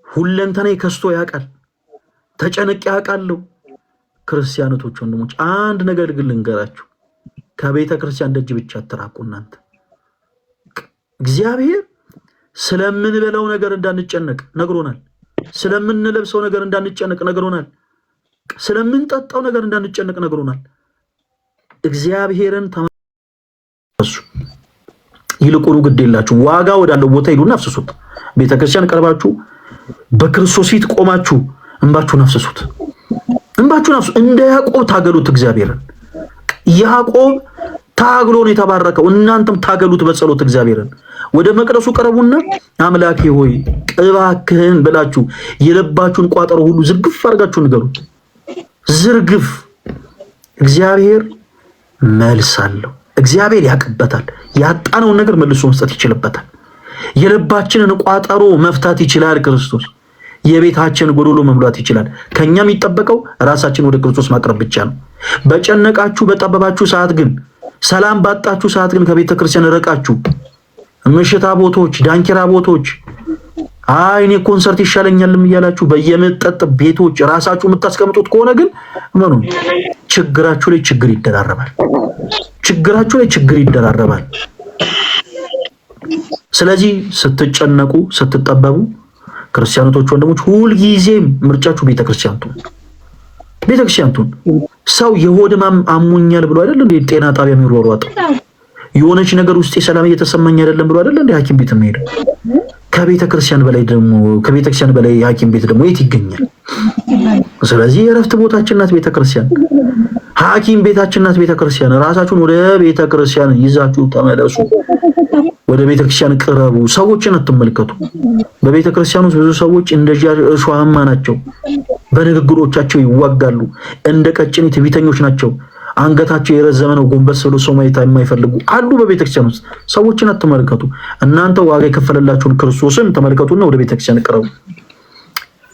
ሁለንተናዬ ከስቶ ያውቃል። ተጨነቅ ያውቃለሁ። ክርስቲያኖች ወንድሞች አንድ ነገር ግን ልንገራችሁ፣ ከቤተ ክርስቲያን ደጅ ብቻ አትራቁ። እናንተ እግዚአብሔር ስለምንበላው ነገር እንዳንጨነቅ ነግሮናል። ስለምንለብሰው ነገር እንዳንጨነቅ ነግሮናል። ስለምንጠጣው ነገር እንዳንጨነቅ ነግሮናል። እግዚአብሔርን ተመሱ። ይልቁኑ ግድ የላችሁ ዋጋ ወዳለው ቦታ ሄዱና አፍስሱት። ቤተክርስቲያን ቀርባችሁ በክርስቶስ ፊት ቆማችሁ እንባችሁን አፍስሱት። እንባችሁን አፍስሱ። እንደ ያዕቆብ ታገሉት እግዚአብሔርን። ያዕቆብ ታግሎ ነው የተባረከው። እናንተም ታገሉት በጸሎት እግዚአብሔርን። ወደ መቅደሱ ቀረቡና አምላኬ ሆይ እባክህን ብላችሁ የልባችሁን ቋጠሮ ሁሉ ዝርግፍ አድርጋችሁ ንገሩት። ዝርግፍ። እግዚአብሔር መልስ አለው። እግዚአብሔር ያቅበታል። ያጣነውን ነገር መልሶ መስጠት ይችልበታል። የልባችንን ቋጠሮ መፍታት ይችላል ክርስቶስ። የቤታችን ጎዶሎ መሙላት ይችላል። ከኛ የሚጠበቀው ራሳችን ወደ ክርስቶስ ማቅረብ ብቻ ነው። በጨነቃችሁ በጠበባችሁ ሰዓት ግን፣ ሰላም ባጣችሁ ሰዓት ግን ከቤተ ክርስቲያን ርቃችሁ ምሽታ ቦታዎች፣ ዳንኪራ ቦታዎች፣ እኔ ኮንሰርት ይሻለኛልም እያላችሁ በየመጠጥ ቤቶች ራሳችሁ የምታስቀምጡት ከሆነ ግን ምኑ ችግራችሁ ላይ ችግር ይደራረባል። ችግራችሁ ላይ ችግር ይደራረባል። ስለዚህ ስትጨነቁ ስትጠበቡ ክርስቲያኖች ወንድሞች ሁልጊዜም ምርጫችሁ ቤተክርስቲያን ትሁን። ቤተክርስቲያን ትሁን። ሰው የሆድማም አሞኛል ብሎ አይደል እንዴ ጤና ጣቢያ የሚሯሯጠው? የሆነች ነገር ውስጥ ሰላም እየተሰማኝ አይደለም ብሎ አይደል እንዴ ሐኪም ቤት የሚሄደው? ከቤተክርስቲያን በላይ የሐኪም ቤት ደግሞ የት ይገኛል? ስለዚህ የእረፍት ቦታችን ናት ቤተክርስቲያን። ሐኪም ቤታችን ናት ቤተክርስቲያን። ራሳችሁን ወደ ቤተክርስቲያን ይዛችሁ ተመለሱ። ወደ ቤተክርስቲያን ቅረቡ። ሰዎችን አትመልከቱ። በቤተክርስቲያን ውስጥ ብዙ ሰዎች እንደዚያ እሾሃማ ናቸው። በንግግሮቻቸው ይዋጋሉ። እንደ ቀጭኔ ትዕቢተኞች ናቸው። አንገታቸው የረዘመ ነው። ጎንበስ ብሎ ሰው ማየት የማይፈልጉ አሉ። በቤተክርስቲያን ውስጥ ሰዎችን አትመልከቱ። እናንተ ዋጋ የከፈለላችሁን ክርስቶስን ተመልከቱና ወደ ቤተክርስቲያን ቅረቡ።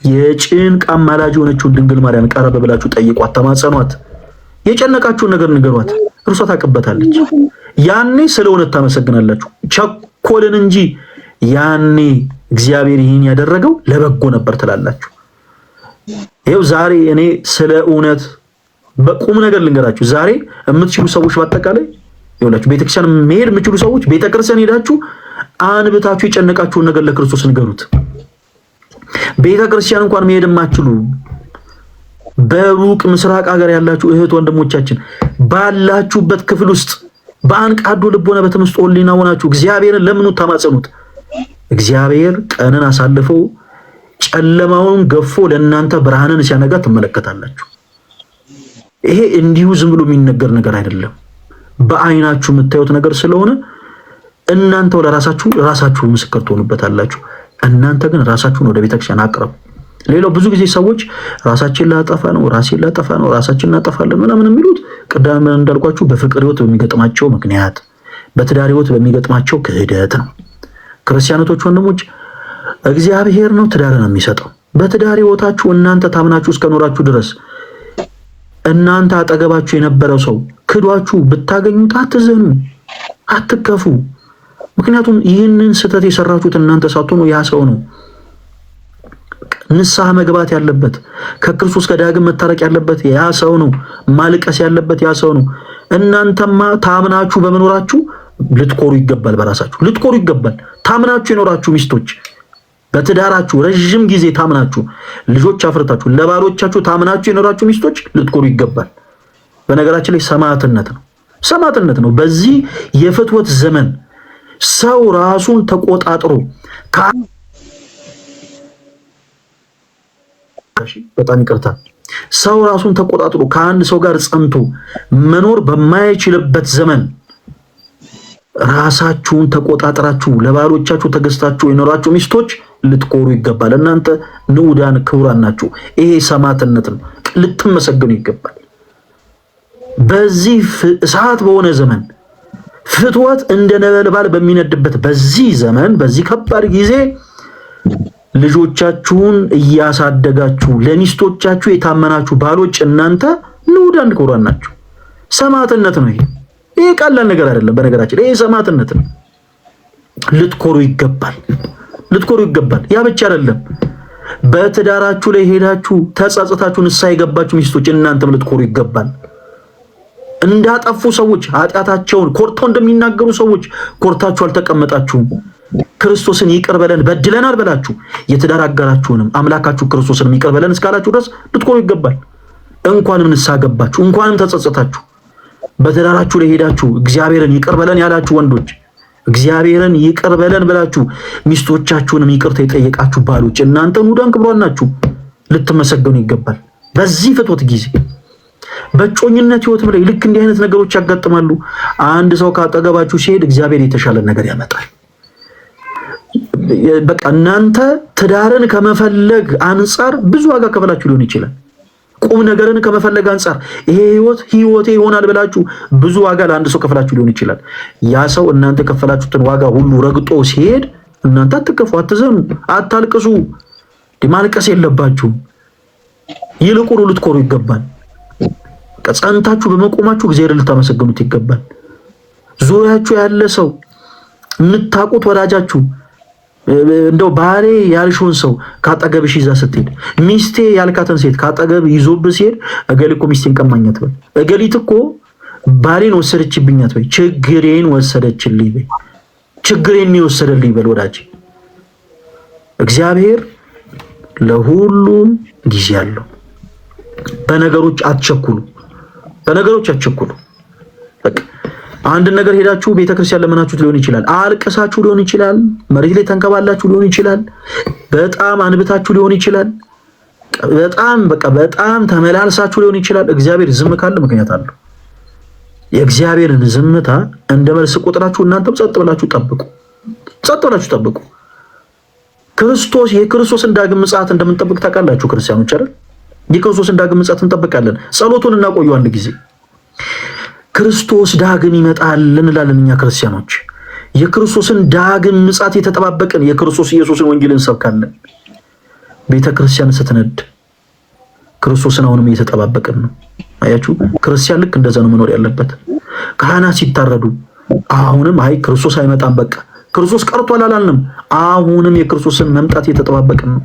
የጭንቅ አማላጅ የሆነችውን ድንግል ማርያም ቀረበ ብላችሁ ጠይቋት፣ ተማጸኗት። የጨነቃችሁን ነገር ንገሯት፣ እርሷ ታውቅበታለች። ያኔ ስለ እውነት ታመሰግናላችሁ። ቸኮልን እንጂ ያኔ እግዚአብሔር ይህን ያደረገው ለበጎ ነበር ትላላችሁ። ይኸው ዛሬ እኔ ስለ እውነት በቁም ነገር ልንገራችሁ። ዛሬ የምትችሉ ሰዎች በአጠቃላይ ይኸውላችሁ ቤተክርስቲያን መሄድ የምትችሉ ሰዎች ቤተክርስቲያን ሄዳችሁ አንብታችሁ የጨነቃችሁን ነገር ለክርስቶስ ንገሩት። ቤተክርስቲያን እንኳን መሄድ የማትችሉ በሩቅ ምስራቅ ሀገር ያላችሁ እህት ወንድሞቻችን ባላችሁበት ክፍል ውስጥ በአንቃዶ ልቦና በተመስጦ ሕሊና ሆናችሁ እግዚአብሔርን ለምኑት፣ ተማጸኑት። እግዚአብሔር ቀንን አሳልፎ ጨለማውን ገፎ ለእናንተ ብርሃንን ሲያነጋ ትመለከታላችሁ። ይሄ እንዲሁ ዝም ብሎ የሚነገር ነገር አይደለም። በአይናችሁ የምታዩት ነገር ስለሆነ እናንተው ለራሳችሁ ምስክር ትሆኑበታላችሁ። እናንተ ግን ራሳችሁን ወደ ቤተክርስቲያን አቅርቡ። ሌላው ብዙ ጊዜ ሰዎች ራሳችን ላጠፋ ነው ራሳችን እናጠፋለን ምናምን የሚሉት ቅድም እንዳልኳችሁ በፍቅር ህይወት በሚገጥማቸው ምክንያት፣ በትዳር ህይወት በሚገጥማቸው ክህደት ነው። ክርስቲያኖች ወንድሞች እግዚአብሔር ነው ትዳርን የሚሰጠው። በትዳር ህይወታችሁ እናንተ ታምናችሁ እስከኖራችሁ ድረስ እናንተ አጠገባችሁ የነበረው ሰው ክዷችሁ ብታገኙት አትዘኑ፣ አትከፉ። ምክንያቱም ይህንን ስህተት የሰራችሁት እናንተ ሳትሆኑ ያ ሰው ነው። ንስሐ መግባት ያለበት ከክርስቶስ ጋር ዳግም መታረቅ ያለበት ያ ሰው ነው። ማልቀስ ያለበት ያ ሰው ነው። እናንተማ ታምናችሁ በመኖራችሁ ልትኮሩ ይገባል። በራሳችሁ ልትኮሩ ይገባል። ታምናችሁ የኖራችሁ ሚስቶች በትዳራችሁ ረጅም ጊዜ ታምናችሁ ልጆች አፍርታችሁ ለባሎቻችሁ ታምናችሁ የኖራችሁ ሚስቶች ልትኮሩ ይገባል። በነገራችን ላይ ሰማዕትነት ነው። በዚህ የፍትወት ዘመን ሰው ራሱን ተቆጣጥሮ በጣም ይቅርታ፣ ሰው ራሱን ተቆጣጥሮ ከአንድ ሰው ጋር ጸንቶ መኖር በማይችልበት ዘመን ራሳችሁን ተቆጣጥራችሁ ለባሎቻችሁ ተገዝታችሁ የኖራችሁ ሚስቶች ልትኮሩ ይገባል። እናንተ ንዑዳን ክቡራን ናችሁ። ይሄ ሰማዕትነት ነው። ልትመሰገኑ ይገባል። በዚህ እሳት በሆነ ዘመን ፍትወት እንደ ነበልባል በሚነድበት በዚህ ዘመን በዚህ ከባድ ጊዜ ልጆቻችሁን እያሳደጋችሁ ለሚስቶቻችሁ የታመናችሁ ባሎች እናንተ ንዑዳን ክቡራን ናችሁ። ሰማዕትነት ነው። ይሄ ቀላል ነገር አይደለም። በነገራችን ይሄ ሰማዕትነት ነው። ልትኮሩ ይገባል። ልትኮሩ ይገባል። ያ ብቻ አይደለም፣ በትዳራችሁ ላይ ሄዳችሁ ተጸጽታችሁ ንስሐ የገባችሁ ሚስቶች እናንተም ልትኮሩ ይገባል። እንዳጠፉ ሰዎች ኃጢአታቸውን ኮርተው እንደሚናገሩ ሰዎች ኮርታችሁ አልተቀመጣችሁም። ክርስቶስን ይቅር በለን በድለናል ብላችሁ የትዳር አጋራችሁንም አምላካችሁ ክርስቶስን ይቅር በለን እስካላችሁ ድረስ ልትኮሩ ይገባል። እንኳንም ንስሐ ገባችሁ፣ እንኳንም ተጸጸታችሁ። በትዳራችሁ ላይ ሄዳችሁ እግዚአብሔርን ይቅር በለን ያላችሁ ወንዶች፣ እግዚአብሔርን ይቅር በለን ብላችሁ ሚስቶቻችሁንም ይቅርታ የጠየቃችሁ ባሎች እናንተን ውዳን ክብሯን ናችሁ፣ ልትመሰገኑ ይገባል። በዚህ ፍቶት ጊዜ በጮኝነት ህይወትም ላይ ልክ እንዲህ አይነት ነገሮች ያጋጥማሉ። አንድ ሰው ካጠገባችሁ ሲሄድ እግዚአብሔር የተሻለ ነገር ያመጣል። በቃ እናንተ ትዳርን ከመፈለግ አንጻር ብዙ ዋጋ ከፍላችሁ ሊሆን ይችላል። ቁም ነገርን ከመፈለግ አንጻር ይሄ ህይወቴ ይሆናል ብላችሁ ብዙ ዋጋ ለአንድ ሰው ከፍላችሁ ሊሆን ይችላል። ያ ሰው እናንተ ከፈላችሁትን ዋጋ ሁሉ ረግጦ ሲሄድ እናንተ አትከፉ፣ አትዘኑ፣ አታልቅሱ። ማልቀስ የለባችሁም። ይልቁኑ ልትኮሩ ይገባል። ጸንታችሁ በመቆማችሁ እግዚአብሔርን ልታመሰግኑት ይገባል። ዙሪያችሁ ያለ ሰው የምታውቁት ወዳጃችሁ እንደው ባሌ ያልሽውን ሰው ካጠገብሽ ይዛ ስትሄድ፣ ሚስቴ ያልካትን ሴት ካጠገብ ይዞብህ ሲሄድ እገሌ እኮ ሚስቴን ቀማኛት በል፣ እገሊት እኮ ባሌን ወሰደችብኛት በይ፣ ችግሬን ወሰደችልኝ በይ፣ ችግሬን የወሰደልኝ በል። ወዳጅ እግዚአብሔር ለሁሉም ጊዜ አለው። በነገሮች አትቸኩሉ፣ በነገሮች አትቸኩሉ። በቃ አንድ ነገር ሄዳችሁ ቤተክርስቲያን ለመናችሁት ሊሆን ይችላል፣ አልቀሳችሁ ሊሆን ይችላል፣ መሬት ላይ ተንከባላችሁ ሊሆን ይችላል፣ በጣም አንብታችሁ ሊሆን ይችላል፣ በጣም ተመላልሳችሁ ሊሆን ይችላል። እግዚአብሔር ዝም ካለ ምክንያት አለው። የእግዚአብሔርን ዝምታ እንደ መልስ ቁጥራችሁ እናንተም ጸጥ ብላችሁ ጠብቁ፣ ጸጥ ብላችሁ ጠብቁ። የክርስቶስን ዳግም ምጽአት እንደምንጠብቅ ታውቃላችሁ ክርስቲያኖች አይደል? የክርስቶስን ዳግም ምጽአት እንጠብቃለን። ጸሎቱን እናቆዩ አንድ ጊዜ። ክርስቶስ ዳግም ይመጣል እንላለን እኛ ክርስቲያኖች። የክርስቶስን ዳግም ምጽአት የተጠባበቅን የክርስቶስ ኢየሱስን ወንጌል እንሰብካለን። ቤተክርስቲያን ስትነድ ክርስቶስን አሁንም እየተጠባበቅን ነው። አያችሁ፣ ክርስቲያን ልክ እንደዛ ነው መኖር ያለበት። ካህናት ሲታረዱ አሁንም አይ ክርስቶስ አይመጣም በቃ ክርስቶስ ቀርቷል አላልንም። አሁንም የክርስቶስን መምጣት እየተጠባበቅን ነው።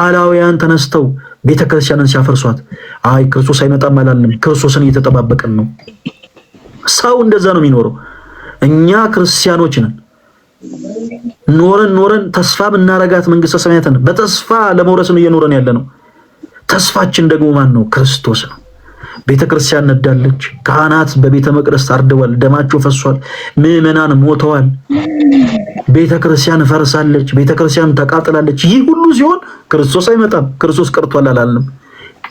አላውያን ተነስተው ቤተክርስቲያንን ሲያፈርሷት አይ ክርስቶስ አይመጣም አላልንም። ክርስቶስን እየተጠባበቅን ነው። ሰው እንደዛ ነው የሚኖረው። እኛ ክርስቲያኖች ነን። ኖረን ተስፋ ብናረጋት መንግስተ ሰማያትን በተስፋ ለመውረስ ነው እየኖረን ያለ ነው። ተስፋችን ደግሞ ማን ነው? ክርስቶስ ነው። ቤተክርስቲያን ነዳለች። ካህናት በቤተ መቅደስ ታርደዋል፣ ደማቸው ፈሷል፣ ምዕመናን ሞተዋል። ቤተክርስቲያን ፈርሳለች፣ ቤተክርስቲያን ተቃጥላለች። ይህ ሁሉ ሲሆን ክርስቶስ አይመጣም፣ ክርስቶስ ቀርቷል አላልንም።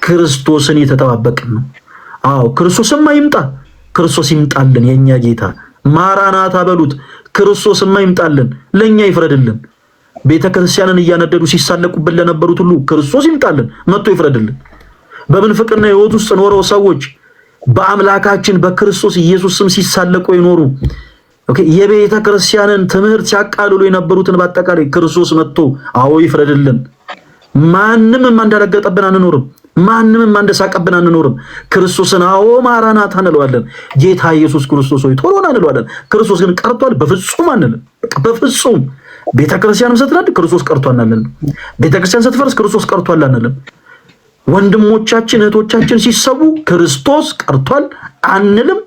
ክርስቶስን እየተጠባበቅን ነው። አዎ ክርስቶስማ ይምጣ፣ ክርስቶስ ይምጣልን። የኛ ጌታ ማራናታ በሉት። ክርስቶስማ ይምጣልን፣ ለኛ ይፍረድልን። ቤተክርስቲያንን እያነደዱ ሲሳለቁብን ለነበሩት ሁሉ ክርስቶስ ይምጣልን፣ መጥቶ ይፍረድልን። በምንፍቅና ህይወት ውስጥ ኖረው ሰዎች በአምላካችን በክርስቶስ ኢየሱስ ስም ሲሳለቁ ይኖሩ የቤተ ክርስቲያንን ትምህርት ሲያቃልሉ የነበሩትን በአጠቃላይ ክርስቶስ መጥቶ አዎ ይፍረድልን። ማንንም እንዳረገጠብን አንኖርም፣ ማንንም እንደሳቀብን አንኖርም። ክርስቶስን አዎ ማራናታ እንለዋለን። ጌታ ኢየሱስ ክርስቶስ ሆይ ቶሎ ና እንለዋለን። ክርስቶስ ግን ቀርቷል በፍጹም አንልም። በፍጹም ቤተክርስቲያንም ስትነድ ክርስቶስ ቀርቷል አንልም። ቤተክርስቲያን ስትፈርስ ክርስቶስ ቀርቷል አንልም። ወንድሞቻችን እህቶቻችን ሲሰቡ ክርስቶስ ቀርቷል አንልም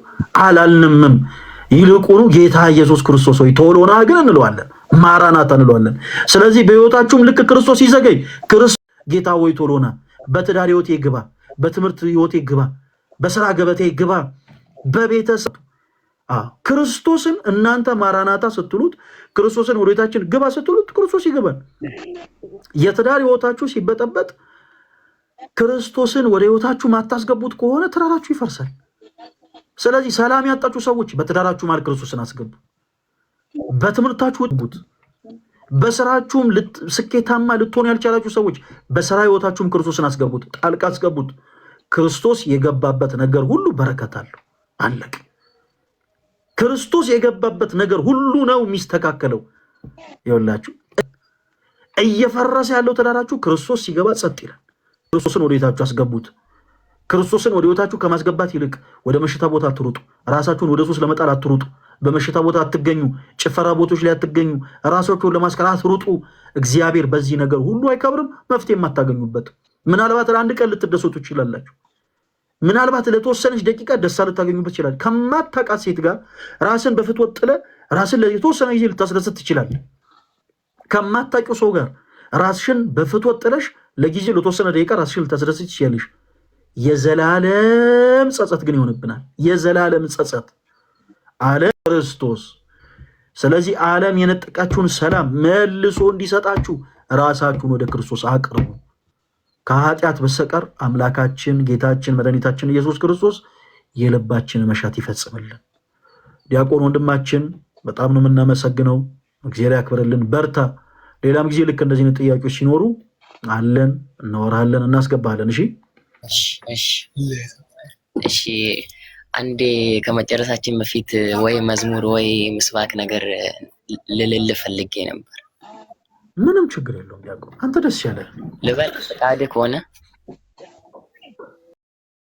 አላልንምም። ይልቁኑ ጌታ ኢየሱስ ክርስቶስ ሆይ ቶሎ ና ግን እንለዋለን፣ ማራናታ እንለዋለን። ስለዚህ በህይወታችሁም ልክ ክርስቶስ ይዘገይ፣ ጌታ ሆይ ቶሎ ና፣ በትዳር ህይወቴ ግባ፣ በትምህርት ህይወቴ ግባ፣ በስራ ገበቴ ግባ፣ በቤተሰብ ክርስቶስን እናንተ ማራናታ ስትሉት፣ ክርስቶስን ወደ ቤታችን ግባ ስትሉት ክርስቶስ ይገባል። የትዳር ህይወታችሁ ሲበጠበጥ ክርስቶስን ወደ ህይወታችሁ ማታስገቡት ከሆነ ትዳራችሁ ይፈርሳል። ስለዚህ ሰላም ያጣችሁ ሰዎች በትዳራችሁ ማለት ክርስቶስን አስገቡ። በትምህርታችሁ ውጡት። በስራችሁም ስኬታማ ልትሆኑ ያልቻላችሁ ሰዎች በስራ ህይወታችሁም ክርስቶስን አስገቡት፣ ጣልቃ አስገቡት። ክርስቶስ የገባበት ነገር ሁሉ በረከት አለው። አለቅ። ክርስቶስ የገባበት ነገር ሁሉ ነው የሚስተካከለው። ይኸውላችሁ እየፈረሰ ያለው ትዳራችሁ ክርስቶስ ሲገባ ጸጥ ይላል። ክርስቶስን ወደ ቤታችሁ አስገቡት። ክርስቶስን ወደ ቤታችሁ ከማስገባት ይልቅ ወደ መሽታ ቦታ አትሩጡ። ራሳችሁን ወደ ሱስ ለመጣል አትሩጡ። በመሸታ ቦታ አትገኙ፣ ጭፈራ ቦታዎች ላይ አትገኙ፣ ራሳችሁን ለማስቀናት ሩጡ። እግዚአብሔር በዚህ ነገር ሁሉ አይከብርም፣ መፍትሄ የማታገኙበት። ምናልባት ለአንድ ቀን ልትደሰቱ ትችላላችሁ። ምናልባት ለተወሰነች ደቂቃ ደስታ ልታገኙበት ይችላል። ከማታውቃት ሴት ጋር ራስን በፍትወት ጥለህ ራስን ለተወሰነ ጊዜ ልታስደስት ትችላለህ። ከማታውቂው ሰው ጋር ራስሽን በፍትወት ጥለሽ ለጊዜው ለተወሰነ ደቂቃ ራስሽን ልታስደስት ትችላለሽ። የዘላለም ጸጸት ግን ይሆንብናል። የዘላለም ጸጸት አለ ክርስቶስ። ስለዚህ ዓለም የነጠቃችሁን ሰላም መልሶ እንዲሰጣችሁ ራሳችሁን ወደ ክርስቶስ አቅርቡ። ከኃጢአት በስተቀር አምላካችን ጌታችን መድኃኒታችን ኢየሱስ ክርስቶስ የልባችንን መሻት ይፈጽምልን። ዲያቆን ወንድማችን በጣም ነው የምናመሰግነው። እግዚአብሔር ያክብርልን። በርታ። ሌላም ጊዜ ልክ እንደዚህ አይነት ጥያቄዎች ሲኖሩ አለን፣ እናወራለን፣ እናስገባለን። እሺ አንዴ ከመጨረሳችን በፊት ወይ መዝሙር ወይ ምስባክ ነገር ልልል ፈልጌ ነበር። ምንም ችግር የለውም ዲያቆን፣ አንተ ደስ ያለህ ልበል ፈቃድህ ከሆነ